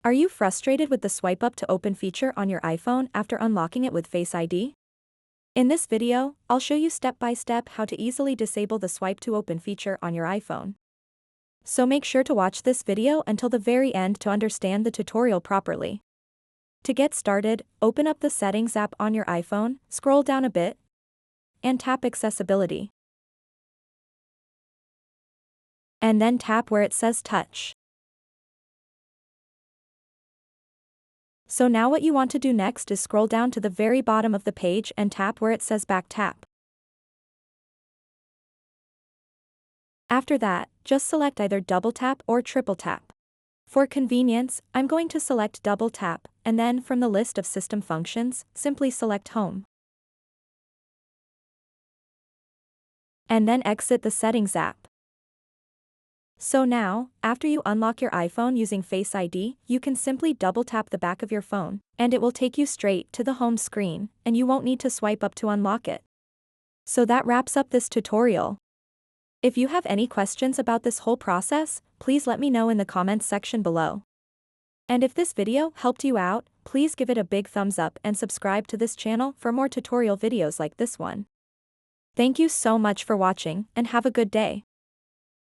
Are you frustrated with the swipe up to open feature on your iPhone after unlocking it with Face ID? In this video, I'll show you step by step how to easily disable the swipe to open feature on your iPhone. So make sure to watch this video until the very end to understand the tutorial properly. To get started, open up the Settings app on your iPhone, scroll down a bit, and tap Accessibility. And then tap where it says Touch. So now what you want to do next is scroll down to the very bottom of the page and tap where it says Back Tap. After that, just select either double tap or triple tap. For convenience, I'm going to select double tap, and then from the list of system functions, simply select Home. And then exit the Settings app. So now, after you unlock your iPhone using Face ID, you can simply double tap the back of your phone, and it will take you straight to the home screen, and you won't need to swipe up to unlock it. So that wraps up this tutorial. If you have any questions about this whole process, please let me know in the comments section below. And if this video helped you out, please give it a big thumbs up and subscribe to this channel for more tutorial videos like this one. Thank you so much for watching, and have a good day.